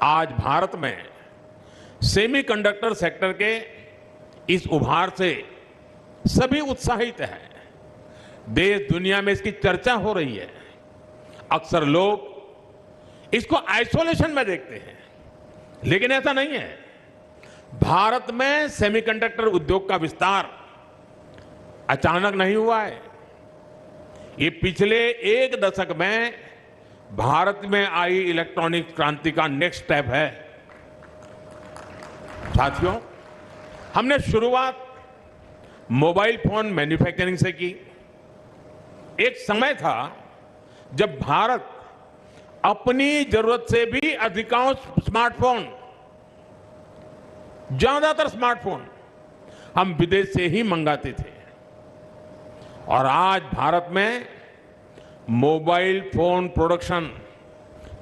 आज भारत में semiconductor sector के इस उभार से सभी उत्साहित हैं। देश दुनिया में इसकी चर्चा हो रही है। अक्सर लोग इसको आइसोलेशन में देखते हैं, लेकिन ऐसा नहीं है। भारत में सेमीकंडक्टर उद्योग का विस्तार अचानक नहीं हुआ है। ये पिछले एक दशक में भारत में आई इलेक्ट्रॉनिक क्रांति का नेक्स्ट स्टेप है। साथियों, हमने शुरुआत मोबाइल फोन मैन्युफैक्चरिंग से की। एक समय था जब भारत अपनी जरूरत से भी अधिकांश स्मार्टफोन, ज्यादातर स्मार्टफोन हम विदेश से ही मंगाते थे। और आज भारत में मोबाइल फोन प्रोडक्शन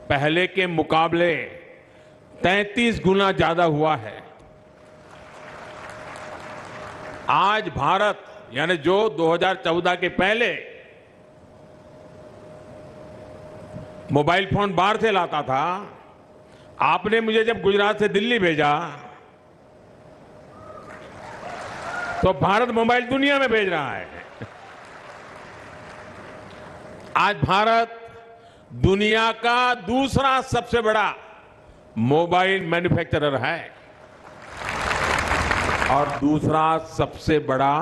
पहले के मुकाबले 33 गुना ज्यादा हुआ है। आज भारत, यानी जो 2014 के पहले मोबाइल फोन बाहर से लाता था, आपने मुझे जब गुजरात से दिल्ली भेजा तो भारत मोबाइल दुनिया में भेज रहा है। आज भारत दुनिया का दूसरा सबसे बड़ा मोबाइल मैन्युफैक्चरर है और दूसरा सबसे बड़ा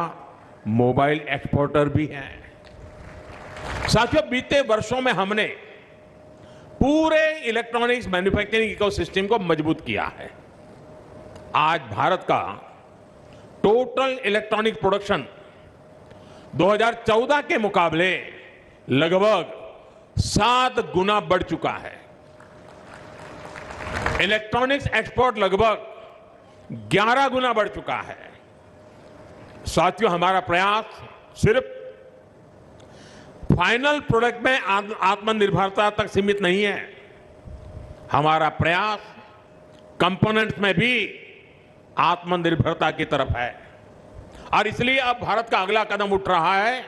मोबाइल एक्सपोर्टर भी है। साथियों, बीते वर्षों में हमने पूरे इलेक्ट्रॉनिक्स मैन्युफैक्चरिंग इकोसिस्टम को मजबूत किया है। आज भारत का टोटल इलेक्ट्रॉनिक प्रोडक्शन 2014 के मुकाबले लगभग 7 गुना बढ़ चुका है। इलेक्ट्रॉनिक्स एक्सपोर्ट लगभग 11 गुना बढ़ चुका है। साथियों, हमारा प्रयास सिर्फ फाइनल प्रोडक्ट में आत्मनिर्भरता तक सीमित नहीं है। हमारा प्रयास कंपोनेंट्स में भी आत्मनिर्भरता की तरफ है। और इसलिए अब भारत का अगला कदम उठ रहा है।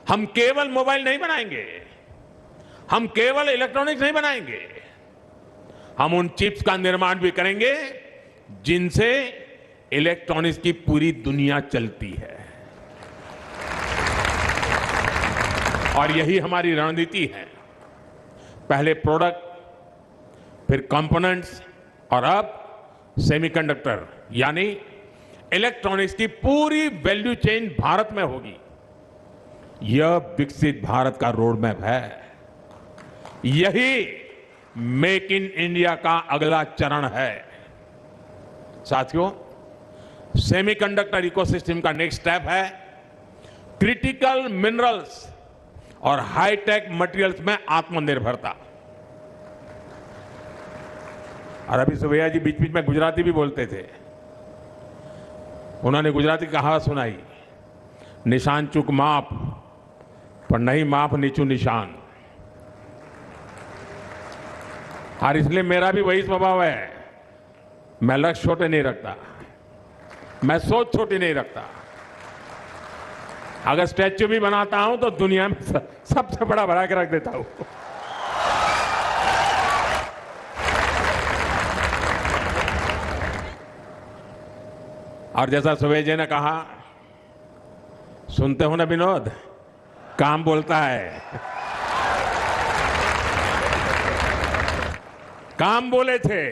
हम केवल मोबाइल नहीं बनाएंगे, हम केवल इलेक्ट्रॉनिक्स नहीं बनाएंगे, हम उन चिप्स का निर्माण भी करेंगे जिनसे इलेक्ट्रॉनिक्स की पूरी दुनिया चलती है। और यही हमारी रणनीति है। पहले प्रोडक्ट, फिर कंपोनेंट्स और अब सेमीकंडक्टर, यानी इलेक्ट्रॉनिक्स की पूरी वैल्यू चेन भारत में होगी। यह विकसित भारत का रोड मैप है। यही मेक इन इंडिया का अगला चरण है। साथियों, सेमीकंडक्टर इकोसिस्टम का नेक्स्ट स्टेप है क्रिटिकल मिनरल्स और हाईटेक मटेरियल्स में आत्मनिर्भरता। और अभी सुभैया जी बीच बीच में गुजराती भी बोलते थे। उन्होंने गुजराती कहावत सुनाई, निशान चूक माप पर नहीं माप नीचू निशान। और इसलिए मेरा भी वही स्वभाव है। मैं लक्ष्य छोटे नहीं रखता, मैं सोच छोटी नहीं रखता। अगर स्टैच्यू भी बनाता हूं तो दुनिया में सबसे बड़ा बना के रख देता हूं। और जैसा सुबह जी ने कहा, सुनते हो ना विनोद, काम बोलता है। काम बोले थे।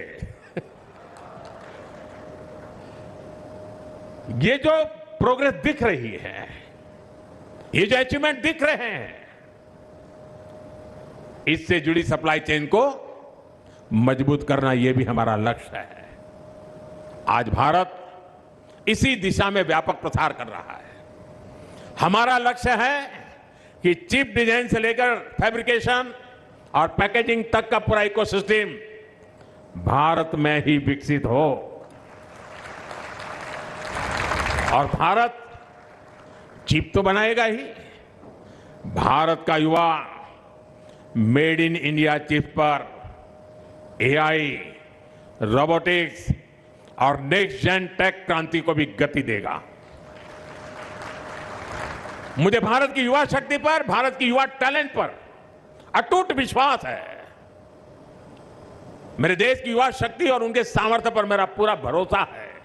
ये जो प्रोग्रेस दिख रही है, ये जो अचीवमेंट दिख रहे हैं, इससे जुड़ी सप्लाई चेन को मजबूत करना, यह भी हमारा लक्ष्य है। आज भारत इसी दिशा में व्यापक प्रसार कर रहा है। हमारा लक्ष्य है कि चिप डिजाइन से लेकर फैब्रिकेशन और पैकेजिंग तक का पूरा इकोसिस्टम भारत में ही विकसित हो। और भारत चिप तो बनाएगा ही, भारत का युवा मेड इन इंडिया चिप पर एआई, रोबोटिक्स और नेक्स्ट जेन टेक क्रांति को भी गति देगा। मुझे भारत की युवा शक्ति पर, भारत की युवा टैलेंट पर अटूट विश्वास है। मेरे देश की युवा शक्ति और उनके सामर्थ्य पर मेरा पूरा भरोसा है।